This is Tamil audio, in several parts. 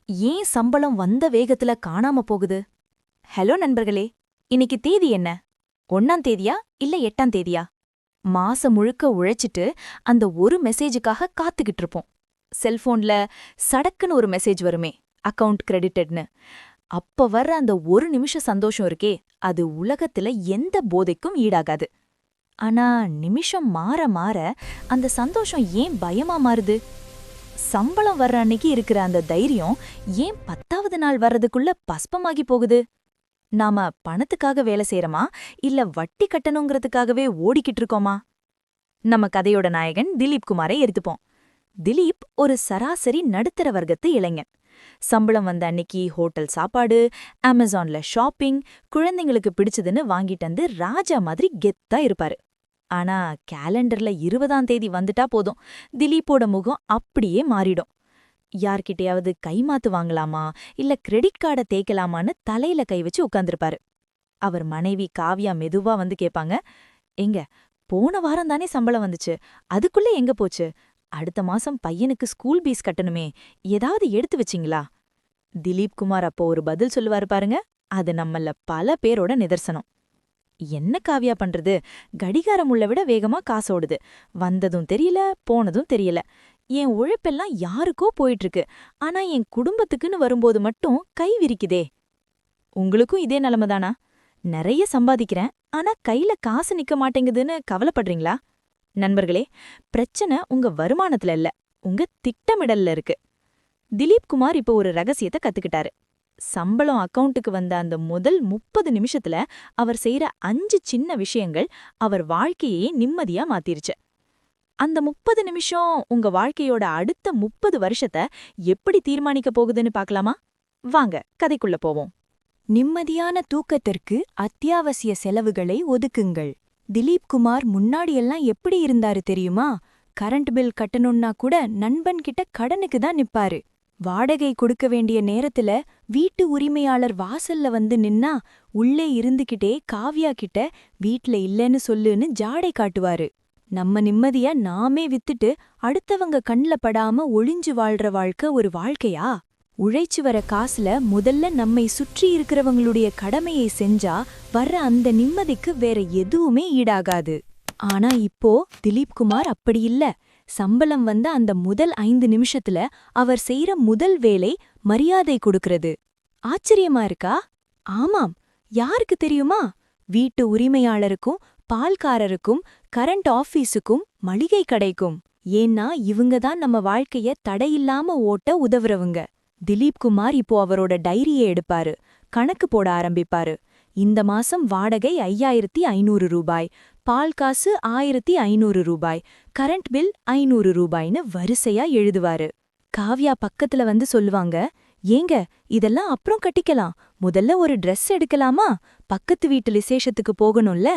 ஏன் சம்பளம் வந்த வேகத்துல காணாம போகுது? ஹலோ நண்பர்களே, இன்னைக்கு தேதி என்ன? 1ஆம் தேதியா இல்ல 8ஆம் தேதியா? மாசம் முழுக்க உழைச்சிட்டு அந்த ஒரு மெசேஜுக்காக காத்துக்கிட்டு இருப்போம். செல்போன்ல சடக்குன்னு ஒரு மெசேஜ் வருமே, அக்கவுண்ட் கிரெடிட்டட்னு. அப்ப வர்ற அந்த ஒரு நிமிஷ சந்தோஷம் இருக்கே, அது உலகத்துல எந்த போதைக்கும் ஈடாகாது. ஆனா நிமிஷம் மாற மாற அந்த சந்தோஷம் ஏன் பயமா மாறுது? சம்பளம் வர்ற அன்னைக்கு இருக்கிற அந்த தைரியம் ஏன் 10வது நாள் வர்றதுக்குள்ள பஸ்பமாகி போகுது? நாம பணத்துக்காக வேலை செய்யறோமா இல்ல வட்டி கட்டணுங்கிறதுக்காகவே ஓடிக்கிட்டு இருக்கோமா? நம்ம கதையோட நாயகன் திலீப் குமாரை எடுத்துப்போம். திலீப் ஒரு சராசரி நடுத்தர வர்க்கத்து இளைஞன். சம்பளம் வந்த அன்னைக்கு ஹோட்டல் சாப்பாடு, அமேசான்ல ஷாப்பிங், குழந்தைங்களுக்கு பிடிச்சதுன்னு வாங்கிட்டு வந்து ராஜா மாதிரி கெத்தா இருப்பாரு. ஆனா கேலண்டர்ல 20ஆம் தேதி வந்துட்டா போதும், திலீப்போட முகம் அப்படியே மாறிடும். யார்கிட்டயாவது கைமாத்து வாங்கலாமா இல்ல கிரெடிட் கார்டை தேய்க்கலாமான்னு தலையில கை வச்சு உட்கார்ந்திருப்பாரு. அவர் மனைவி காவ்யா மெதுவா வந்து கேப்பாங்க, எங்க போன வாரம் தானே சம்பளம் வந்துச்சு, அதுக்குள்ள எங்க போச்சு? அடுத்த மாசம் பையனுக்கு ஸ்கூல் பீஸ் கட்டணுமே, ஏதாவது எடுத்து வச்சிங்களா? திலீப் குமார் அப்போ ஒரு பதில் சொல்லுவாரு பாருங்க, அது நம்மள பல பேரோட நிதர்சனம். என்ன காவியா பண்றது? கடிகாரம் உள்ள விட வேகமா காசோடுது. வந்ததும் தெரியல, போனதும் தெரியல. என் உழைப்பெல்லாம் யாருக்கோ போயிட்டு இருக்கு. ஆனா என் குடும்பத்துக்குன்னு வரும்போது மட்டும் கை விரிக்குதே. உங்களுக்கும் இதே நிலைமைதானா? நிறைய சம்பாதிக்கிறேன், ஆனா கையில காசு நிக்க மாட்டேங்குதுன்னு கவலைப்படுறீங்களா? நண்பர்களே, பிரச்சனை உங்க வருமானத்துல இல்ல, உங்க திட்டமிடல்ல இருக்கு. திலீப் குமார் இப்போ ஒரு ரகசியத்தை கத்துக்கிட்டாரு. சம்பளம் அக்கவுண்ட்டுக்கு வந்த அந்த முதல் 30 நிமிஷத்துல அவர் செய்யற 5 சின்ன விஷயங்கள் அவர் வாழ்க்கையே நிம்மதியா மாத்திருச்சு. அந்த 30 நிமிஷம் உங்க வாழ்க்கையோட அடுத்த 30 வருஷத்தை எப்படி தீர்மானிக்க போகுதுன்னு பார்க்கலாமா? வாங்க கதைக்குள்ள போவோம். நிம்மதியான தூக்கத்திற்கு அத்தியாவசிய செலவுகளை ஒதுக்குங்கள். திலீப் குமார் முன்னாடியெல்லாம் எப்படி இருந்தாரு தெரியுமா? கரண்ட் பில் கட்டணும்னா கூட நண்பன் கிட்ட கடனுக்கு தான் நிப்பாரு. வாடகை கொடுக்க வேண்டிய நேரத்துல வீட்டு உரிமையாளர் வாசல்ல வந்து நின்னா உள்ளே இருந்துகிட்டே காவ்யா கிட்ட வீட்ல இல்லைன்னு சொல்லுன்னு ஜாடை காட்டுவாரு. நம்ம நிம்மதிய நாமே வித்துட்டு அடுத்தவங்க கண்ல படாம ஒளிஞ்சு வாழ்ற வாழ்க்கை ஒரு வாழ்க்கையா? உழைச்சு வர காசுல முதல்ல நம்மை சுற்றி இருக்கிறவங்களுடைய கடமையை செஞ்சா வர்ற அந்த நிம்மதிக்கு வேற எதுவுமே ஈடாகாது. ஆனா இப்போ திலீப் குமார் அப்படி இல்ல. சம்பளம் வந்த அந்த முதல் 5 நிமிஷத்துல அவர் செய்யற முதல் வேலை மரியாதை கொடுக்கறது. ஆச்சரியமா இருக்கா? ஆமாம். யாருக்கு தெரியுமா? வீட்டு உரிமையாளருக்கும், பால்காரருக்கும், கரண்ட் ஆபீஸுக்கும், மளிகை கடைக்கும். ஏன்னா இவங்க தான் நம்ம வாழ்க்கைய தடையில்லாம ஓட்ட உதவுறவங்க. திலீப் குமார் இப்போ அவரோட டைரியை எடுப்பாரு, கணக்கு போட ஆரம்பிப்பாரு. இந்த மாசம் வாடகை 5500 ரூபாய், பால் காசு 1500 ரூபாய், கரண்ட் பில் 500 ரூபாய்னு வரிசையா எழுதுவாரு. காவ்யா பக்கத்துல வந்து சொல்லுவாங்க, ஏங்க இதெல்லாம் அப்புறம் கட்டிக்கலாம், முதல்ல ஒரு ட்ரெஸ் எடுக்கலாமா, பக்கத்து வீட்டு விசேஷத்துக்கு போகணும்ல.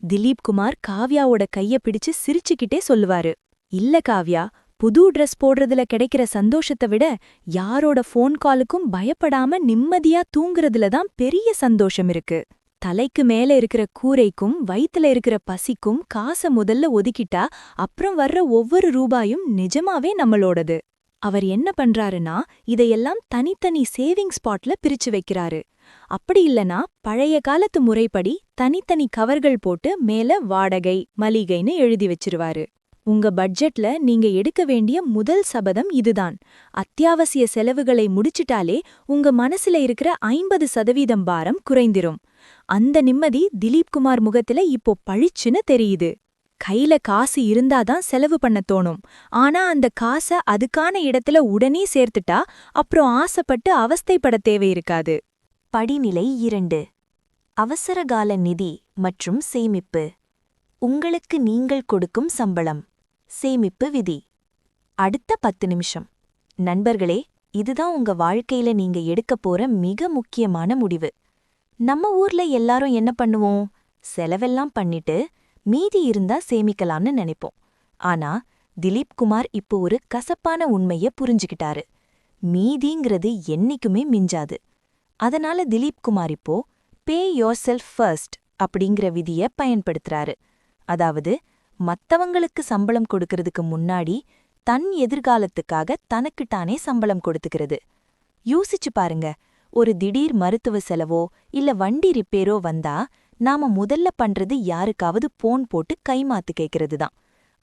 திலீப் குமார் காவ்யாவோட கைய பிடிச்சு சிரிச்சுக்கிட்டே சொல்லுவாரு, இல்ல காவ்யா, புது ட்ரெஸ் போடுறதுல கிடைக்கிற சந்தோஷத்தை விட யாரோட ஃபோன் காலுக்கும் பயப்படாம நிம்மதியா தூங்குறதுல தான் பெரிய சந்தோஷம் இருக்கு. தலைக்கு மேல இருக்கிற கூரைக்கும் வயித்துல இருக்கிற பசிக்கும் காச முதல்ல ஒதுக்கிட்டா அப்புறம் வர்ற ஒவ்வொரு ரூபாயும் நிஜமாவே நம்மளோடது. அவர் என்ன பண்றாருன்னா இதையெல்லாம் தனித்தனி சேவிங் ஸ்பாட்ல பிரிச்சு வைக்கிறாரு. அப்படி இல்லனா பழைய காலத்து முறைப்படி தனித்தனி கவர்கள் போட்டு மேல வாடகை, மளிகைன்னு எழுதி வச்சிருவாரு. உங்க பட்ஜெட்ல நீங்க எடுக்க வேண்டிய முதல் சபதம் இதுதான். அத்தியாவசிய செலவுகளை முடிச்சிட்டாலே உங்க மனசுல இருக்கிற 50% பாரம் குறைந்திரும். அந்த நிம்மதி திலீப் குமார் முகத்துல இப்போ பளிச்சுன்னு தெரியுது. கையில காசு இருந்தாதான் செலவு பண்ண தோணும். ஆனா அந்த காச அதுக்கான இடத்துல உடனே சேர்த்துட்டா அப்புறம் ஆசைப்பட்டு அவஸ்தைப்பட தேவையிருக்காது. படிநிலை 2. அவசரகால நிதி மற்றும் சேமிப்பு. உங்களுக்கு நீங்கள் கொடுக்கும் சம்பளம். சேமிப்பு விதி. அடுத்த 10 நிமிஷம். நண்பர்களே, இதுதான் உங்க வாழ்க்கையில நீங்க எடுக்கப் போற மிக முக்கியமான முடிவு. நம்ம ஊர்ல எல்லாரும் என்ன பண்ணுவோம்? செலவெல்லாம் பண்ணிட்டு மீதி இருந்தா சேமிக்கலாம்னு நினைப்போம். ஆனா திலீப் குமார் இப்போ ஒரு கசப்பான உண்மைய புரிஞ்சுக்கிட்டாரு. மீதிங்கிறது என்னைக்குமே மிஞ்சாது. அதனால திலீப் குமார் இப்போ பே யோர்செல்ஃப் ஃபர்ஸ்ட் அப்படிங்கிற விதிய பயன்படுத்துறாரு. அதாவது மத்தவங்களுக்கு சம்பளம் கொடுக்கறதுக்கு முன்னாடி தன் எதிர்காலத்துக்காக தனக்குத்தானே சம்பளம் கொடுத்துக்கிறது. யோசிச்சு பாருங்க, ஒரு திடீர் மருத்துவ செலவோ இல்ல வண்டி ரிப்பேரோ வந்தா நாம முதல்ல பண்றது யாருக்காவது போன் போட்டு கைமாத்து கேக்குறது தான்.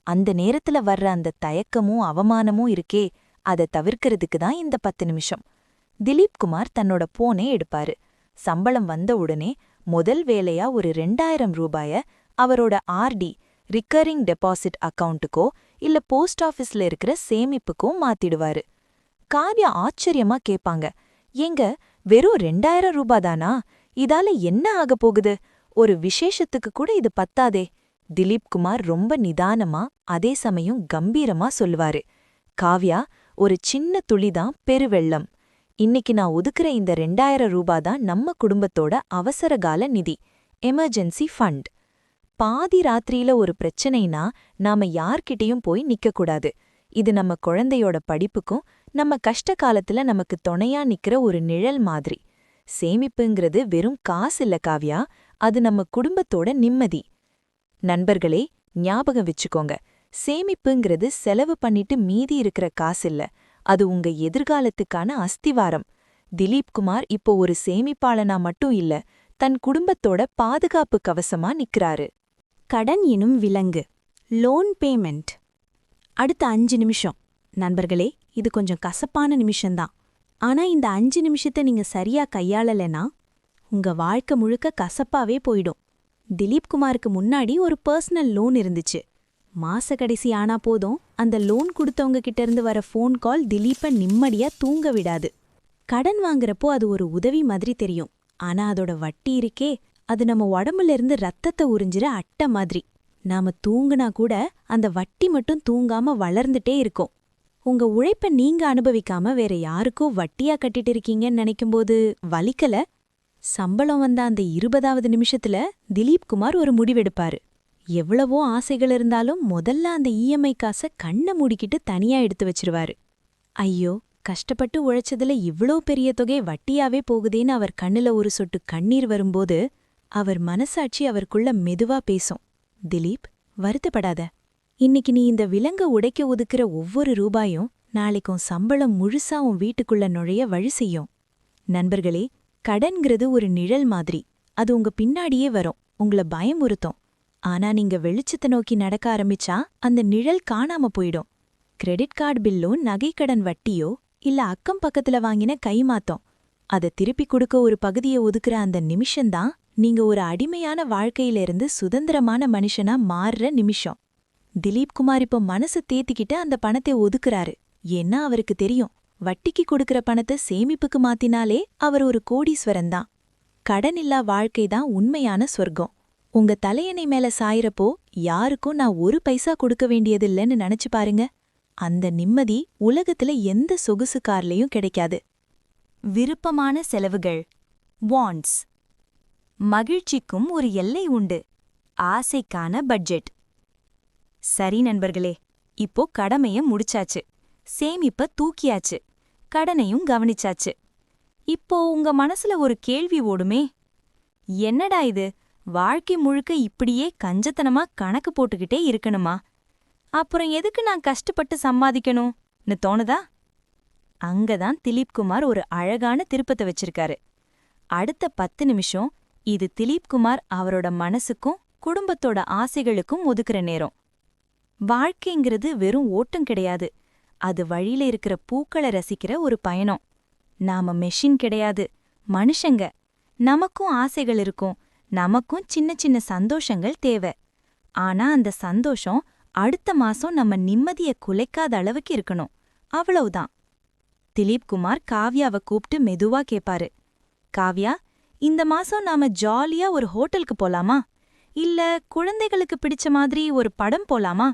அந்த நேரத்துல வர்ற அந்த தயக்கமும் அவமானமும் இருக்கே, அதை தவிர்க்கிறதுக்கு தான் இந்த 10 நிமிஷம். திலீப் குமார் தன்னோட போனே எடுப்பாரு. சம்பளம் வந்த உடனே முதல் வேலையா ஒரு 2000 ரூபாய அவரோட ஆர்டி ரிக்கரிங் டெபாசிட் அக்கவுண்ட்டுக்கோ இல்ல போஸ்ட் ஆபீஸ்ல இருக்கிற சேமிப்புக்கோ மாத்திடுவாரு. காவ்யா ஆச்சரியமா கேப்பாங்க, ஏங்க வெறும் 2000 ரூபாதானா? இதால என்ன ஆக போகுது? ஒரு விசேஷத்துக்கு கூட இது பத்தாதே. திலீப் குமார் ரொம்ப நிதானமா அதே சமயம் கம்பீரமா சொல்லுவாரு, காவ்யா, ஒரு சின்ன துளிதான் பெருவெள்ளம். இன்னைக்கு நான் ஒதுக்குற இந்த 2000 ரூபாதான் நம்ம குடும்பத்தோட அவசரகால நிதி, எமர்ஜென்சி ஃபண்ட். பாதி ராத்திரியில ஒரு பிரச்சனைனா நாம யார்கிட்டயும் போய் நிக்கக்கூடாது. இது நம்ம குழந்தையோட படிப்புக்கும் நம்ம கஷ்ட காலத்துல நமக்கு துணையா நிக்கிற ஒரு நிழல் மாதிரி. சேமிப்புங்கிறது வெறும் காசு இல்ல காவ்யா, அது நம்ம குடும்பத்தோட நிம்மதி. நண்பர்களே, ஞாபகம் வச்சுக்கோங்க, சேமிப்புங்கிறது செலவு பண்ணிட்டு மீதி இருக்கிற காசில்ல, அது உங்க எதிர்காலத்துக்கான அஸ்திவாரம். திலீப் குமார் இப்போ ஒரு சேமிப்பாளனா மட்டும் இல்ல, தன் குடும்பத்தோட பாதுகாப்பு கவசமா நிக்கிறாரு. கடன் எனும் விலங்கு, லோன் பேமெண்ட். அடுத்த 5 நிமிஷம். நண்பர்களே, இது கொஞ்சம் கசப்பான நிமிஷம்தான். ஆனா இந்த 5 நிமிஷத்தை நீங்க சரியா கையாளலைனா உங்க வாழ்க்கை முழுக்க கசப்பாவே போயிடும். திலீப் குமாருக்கு முன்னாடி ஒரு பர்சனல் லோன் இருந்துச்சு. மாச கடைசி ஆனா போதும், அந்த லோன் கொடுத்தவங்க கிட்ட இருந்து வர ஃபோன் கால் திலீப்பை நிம்மதியா தூங்க விடாது. கடன் வாங்குறப்போ அது ஒரு உதவி மாதிரி தெரியும். ஆனா அதோட வட்டி இருக்கே, அது நம்ம உடம்புல இருந்து ரத்தத்தை உறிஞ்சிற அட்டை மாதிரி. நாம தூங்குனா கூட அந்த வட்டி மட்டும் தூங்காம வளர்ந்துட்டே இருக்கும். உங்க உழைப்ப நீங்க அனுபவிக்காம வேற யாருக்கோ வட்டியா கட்டிட்டு இருக்கீங்கன்னு நினைக்கும்போது வலிக்கல? சம்பளம் வந்த அந்த 20வது நிமிஷத்துல திலீப் குமார் ஒரு முடிவெடுப்பாரு. எவ்வளவோ ஆசைகள் இருந்தாலும் முதல்ல அந்த இஎம்ஐ காசை கண்ணை மூடிக்கிட்டு தனியா எடுத்து வச்சிருவாரு. ஐயோ, கஷ்டப்பட்டு உழைச்சதுல இவ்ளோ பெரிய தொகை வட்டியாவே போகுதேன்னு அவர் கண்ணுல ஒரு சொட்டு கண்ணீர் வரும்போது அவர் மனசாட்சி அவருக்குள்ள மெதுவா பேசும், திலீப், வருத்தப்படாத. இன்னைக்கு நீ இந்த விலங்க உடைக்க ஒதுக்குற ஒவ்வொரு ரூபாயும் நாளைக்கும் சம்பளம் முழுசா உன் வீட்டுக்குள்ள நுழைய வழி செய்யும். நண்பர்களே, கடன்கிறது ஒரு நிழல் மாதிரி. அது உங்க பின்னாடியே வரும், உங்களை பயமுறுத்தும். ஆனா நீங்க வெளிச்சத்தை நோக்கி நடக்க ஆரம்பிச்சா அந்த நிழல் காணாம போயிடும். கிரெடிட் கார்டு பில்லோ, நகைக்கடன் வட்டியோ இல்ல அக்கம் பக்கத்துல வாங்கின கைமாத்தம், அதை திருப்பி கொடுக்க ஒரு பகுதியை ஒதுக்குற அந்த நிமிஷம்தான் நீங்க ஒரு அடிமையான வாழ்க்கையிலிருந்து சுதந்திரமான மனுஷனா மாறுற நிமிஷம். திலீப் குமார் இப்போ மனசு தேத்திக்கிட்டு அந்த பணத்தை ஒதுக்குறாரு. ஏன்னா அவருக்கு தெரியும், வட்டிக்கு கொடுக்கற பணத்தை சேமிப்புக்கு மாத்தினாலே அவர் ஒரு கோடீஸ்வரன்தான். கடனில்லா வாழ்க்கைதான் உண்மையான சொர்க்கம். உங்க தலையணை மேல சாயிரப்போ யாருக்கும் நான் ஒரு பைசா கொடுக்க வேண்டியதில்லைன்னு நினைச்சு பாருங்க. அந்த நிம்மதி உலகத்துல எந்த சொகுசு கார்லயும் கிடைக்காது. விருப்பமான செலவுகள், வாண்ட்ஸ். மகிழ்ச்சிக்கும் ஒரு எல்லை உண்டு, ஆசைக்கான பட்ஜெட். சரி நண்பர்களே, இப்போ கடமைய முடிச்சாச்சு, சேமிப்ப தூக்கியாச்சு, கடனையும் கவனிச்சாச்சு. இப்போ உங்க மனசுல ஒரு கேள்வி ஓடுமே, என்னடா இது, வாழ்க்கை முழுக்க இப்படியே கஞ்சத்தனமா கணக்கு போட்டுக்கிட்டே இருக்கணுமா? அப்புறம் எதுக்கு நான் கஷ்டப்பட்டு சம்பாதிக்கணும்னு தோணுதா? அங்கதான் திலீப் குமார் ஒரு அழகான திருப்பத்தை வச்சிருக்காரு. அடுத்த 10 நிமிஷம் இது திலீப் குமார் அவரோட மனசுக்கும் குடும்பத்தோட ஆசைகளுக்கும் ஒதுக்குற நேரம். வாழ்க்கைங்கிறது வெறும் ஓட்டம் கிடையாது, அது வழியில இருக்கிற பூக்களை ரசிக்கிற ஒரு பயணம். நாம மெஷின் கிடையாது, மனுஷங்க. நமக்கும் ஆசைகள் இருக்கும், நமக்கும் சின்ன சின்ன சந்தோஷங்கள் தேவை. ஆனா அந்த சந்தோஷம் அடுத்த மாசம் நம்ம நிம்மதிய குலைக்காத அளவுக்கு இருக்கணும், அவ்வளவுதான். திலீப் குமார் காவ்யாவை கூப்பிட்டு மெதுவா கேப்பாரு, காவ்யா, இந்த மாசம் நாம ஜாலியா ஒரு ஹோட்டலுக்கு போலாமா? இல்ல குழந்தைகளுக்கு பிடிச்ச மாதிரி ஒரு படம் போலாமா?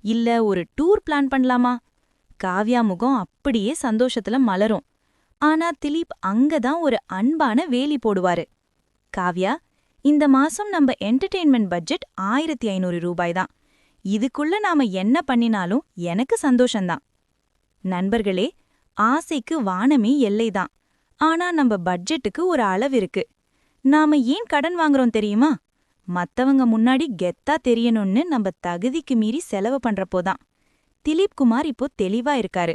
இல்ல ஒரு டூர் பிளான் பண்ணலாமா? காவ்யா முகம் அப்படியே சந்தோஷத்துல மலரும். ஆனா திலீப் அங்கதான் ஒரு அன்பான வேலி போடுவாரு. காவ்யா, இந்த மாசம் நம்ம என்டர்டெயின்மெண்ட் பட்ஜெட் 1500 ரூபாய் தான். இதுக்குள்ள நாம என்ன பண்ணினாலும் எனக்கு சந்தோஷந்தான். நண்பர்களே, ஆசைக்கு வானமே எல்லைதான். ஆனா நம்ம பட்ஜெட்டுக்கு ஒரு அளவு இருக்கு. நாம ஏன் கடன் வாங்குறோம் தெரியுமா? மத்தவங்க முன்னாடி கெத்தா தெரியணும்னு நம்ம தகுதிக்கு மீறி செலவு பண்றப்போதான். திலீப் குமார் இப்போ தெளிவா இருக்காரு.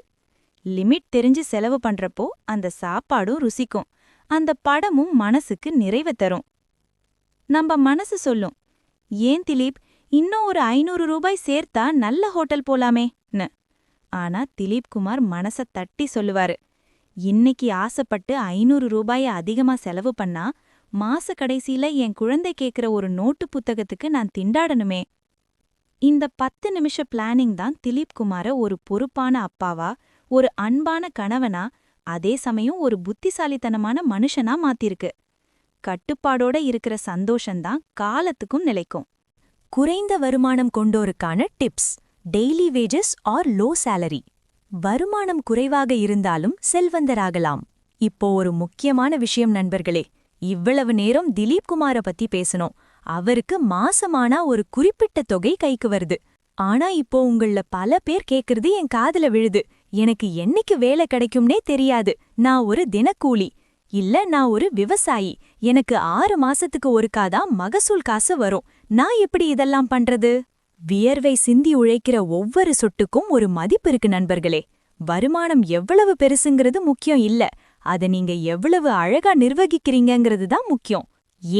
லிமிட் தெரிஞ்சு செலவு பண்றப்போ அந்த சாப்பாடும் ருசிக்கும், அந்த படமும் மனசுக்கு நிறைவை தரும். நம்ம மனசு சொல்லும், ஏன் திலீப், இன்னும் ஒரு 500 ரூபாய் சேர்த்தா நல்ல ஹோட்டல் போலாமேன்னு. ஆனா திலீப் குமார் மனச தட்டி சொல்லுவாரு, இன்னைக்கு ஆசைப்பட்டு 500 ரூபாய அதிகமா செலவு பண்ணா மாச கடைசியில என் குழந்தை கேக்குற ஒரு நோட்டு புத்தகத்துக்கு நான் திண்டாடணுமே. இந்த 10 நிமிஷ பிளானிங் தான் திலீப் குமார ஒரு பொறுப்பான அப்பாவா, ஒரு அன்பான கணவனா, அதே சமயம் ஒரு புத்திசாலித்தனமான மனுஷனா மாத்திருக்கு. கட்டுப்பாடோட இருக்கிற சந்தோஷந்தான் காலத்துக்கும் நிலைக்கும். குறைந்த வருமானம் கொண்டோருக்கான tips. Daily wages or low salary. வருமானம் குறைவாக இருந்தாலும் செல்வந்தராகலாம். இப்போ ஒரு முக்கியமான விஷயம் நண்பர்களே, இவ்வளவு நேரம் திலீப் குமார பத்தி பேசணும். அவருக்கு மாசமானா ஒரு குறிப்பிட்ட தொகை கைக்கு வருது. ஆனா இப்போ உங்கள பல பேர் கேக்குறது என் காதுல விழுது, எனக்கு என்னைக்கு வேலை கிடைக்கும்னே தெரியாது, நான் ஒரு தினக்கூலி, இல்ல நான் ஒரு விவசாயி, எனக்கு 6 மாசத்துக்கு ஒருக்காதான் மகசூல் காசு வரும், நான் எப்படி இதெல்லாம் பண்றது? வியர்வை சிந்தி உழைக்கிற ஒவ்வொரு சொட்டுக்கும் ஒரு மதிப்பு இருக்கு நண்பர்களே. வருமானம் எவ்வளவு பெருசுங்கிறது முக்கியம் இல்ல, அத நீங்க எவ்வளவு அழகா நிர்வகிக்கிறீங்கங்கிறது தான் முக்கியம்.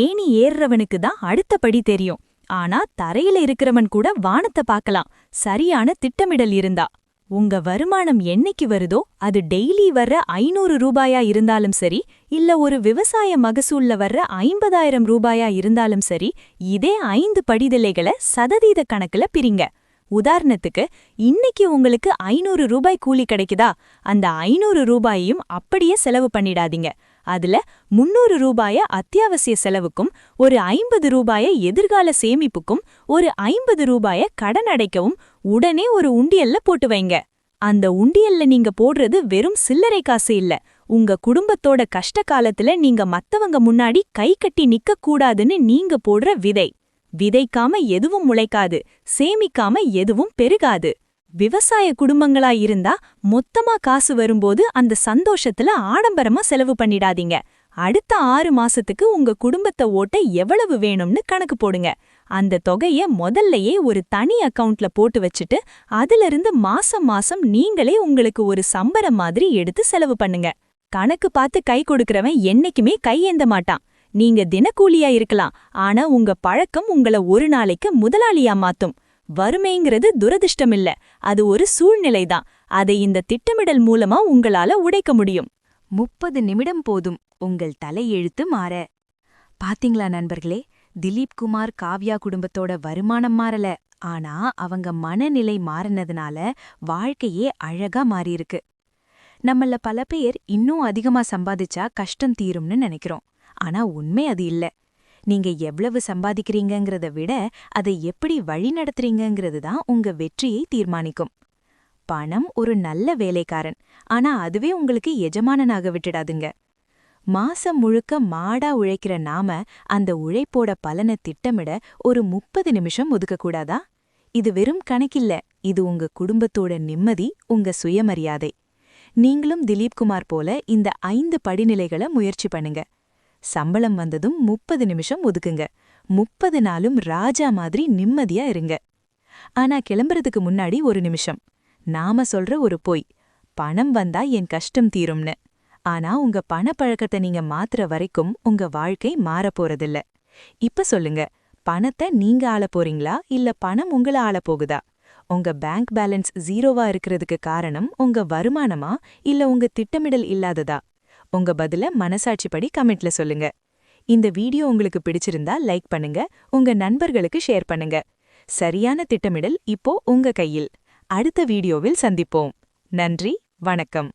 ஏணி ஏறுறவனுக்கு தான் அடுத்த படி தெரியும், ஆனா தரையில இருக்கிறவன் கூட வானத்தை பார்க்கலாம், சரியான திட்டமிடல் இருந்தா. உங்க வருமானம் என்னைக்கு வருதோ அது டெய்லி வர்ற 500 ரூபாயா இருந்தாலும் சரி, இல்ல ஒரு விவசாய மகசூல்ல வர்ற 50,000 ரூபாயா இருந்தாலும் சரி, இதே 5 படிநிலைகளை சதவீத கணக்குல பிரிங்க. உதாரணத்துக்கு, இன்னைக்கு உங்களுக்கு 500 ரூபாய் கூலி கிடைக்குதா, அந்த 500 ரூபாயையும் அப்படியே செலவு பண்ணிடாதீங்க. அதுல 300 ரூபாய அத்தியாவசிய செலவுக்கும், ஒரு 50 ரூபாய எதிர்கால சேமிப்புக்கும், ஒரு 50 ரூபாய கடன் அடைக்கவும் உடனே ஒரு உண்டியல்ல போட்டு வைங்க. அந்த உண்டியல்ல நீங்க போடுறது வெறும் சில்லறை காசு இல்ல, உங்க குடும்பத்தோட கஷ்ட காலத்துல நீங்க மத்தவங்க முன்னாடி கை கட்டி நிக்க கூடாதுன்னு நீங்க போடுற விதை. விதைக்காம எதுவும் முளைக்காது, சேமிக்காம எதுவும் பெருகாது. விவசாய குடும்பங்களா இருந்தா மொத்தமா காசு வரும்போது அந்த சந்தோஷத்துல ஆடம்பரமா செலவு பண்ணிடாதீங்க. அடுத்த 6 மாசத்துக்கு உங்க குடும்பத்தை ஓட்ட எவ்வளவு வேணும்னு கணக்கு போடுங்க. அந்த தொகைய முதல்லயே ஒரு தனி அக்கவுண்ட்ல போட்டு வச்சுட்டு, அதிலிருந்து மாசம் மாசம் நீங்களே உங்களுக்கு ஒரு சம்பரம் மாதிரி எடுத்து செலவு பண்ணுங்க. கணக்கு பார்த்து கை கொடுக்கறவன் என்னைக்குமே கையேந்த மாட்டான். நீங்க தினக்கூலியா இருக்கலாம், ஆனா உங்க பழக்கம் உங்கள ஒரு நாளைக்கு முதலாளியா மாத்தும். வறுமைங்கிறது துரதிர்ஷ்டமில்ல, அது ஒரு சூழ்நிலைதான். அதை இந்த திட்டமிடல் மூலமா உங்களால உடைக்க முடியும். 30 நிமிடம் போதும் உங்கள் தலையெழுத்து மாற. பாத்தீங்களா நண்பர்களே, திலீப் குமார் காவ்யா குடும்பத்தோட வருமானம் மாறல, ஆனா அவங்க மனநிலை மாறினதுனால வாழ்க்கையே அழகா மாறியிருக்கு. நம்மள பல பேர் இன்னும் அதிகமா சம்பாதிச்சா கஷ்டம் தீரும்னு நினைக்கிறோம். ஆனா உண்மை அது இல்ல. நீங்க எவ்வளவு சம்பாதிக்கிறீங்கங்கிறத விட அதை எப்படி வழிநடத்துறீங்கங்கிறது தான் உங்க வெற்றியை தீர்மானிக்கும். பணம் ஒரு நல்ல வேலைக்காரன், ஆனா அதுவே உங்களுக்கு எஜமானனாக விட்டுடாதுங்க. மாசம் முழுக்க மாடா உழைக்கிற நாம அந்த உழைப்போட பலனை திட்டமிட ஒரு 30 நிமிஷம் ஒதுக்கக்கூடாதா? இது வெறும் கணக்கில்ல, இது உங்க குடும்பத்தோட நிம்மதி, உங்க சுயமரியாதை. நீங்களும் திலீப் குமார் போல இந்த 5 படிநிலைகளை முயற்சி பண்ணுங்க. சம்பளம் வந்ததும் 30 நிமிஷம் ஒதுக்குங்க. 30 நாளும் ராஜா மாதிரி நிம்மதியா இருங்க. ஆனா கிளம்புறதுக்கு முன்னாடி ஒரு நிமிஷம். நாம சொல்ற ஒரு பொய், பணம் வந்தா என் கஷ்டம் தீரும்னு. ஆனா உங்க பணப்பழக்கத்தை நீங்க மாத்துற வரைக்கும் உங்க வாழ்க்கை மாறப்போறதில்ல. இப்ப சொல்லுங்க, பணத்தை நீங்க ஆள போறீங்களா, இல்ல பணம் உங்கள ஆள போகுதா? உங்க பேங்க் பேலன்ஸ் 0வா இருக்கிறதுக்கு காரணம் உங்க வருமானமா, இல்ல உங்க திட்டமிடல் இல்லாததா? உங்க பதில மனசாட்சிப்படி கமெண்ட்ல சொல்லுங்க. இந்த வீடியோ உங்களுக்கு பிடிச்சிருந்தா லைக் பண்ணுங்க, உங்க நண்பர்களுக்கு ஷேர் பண்ணுங்க. சரியான திட்டமிடல் இப்போ உங்க கையில். அடுத்த வீடியோவில் சந்திப்போம். நன்றி, வணக்கம்.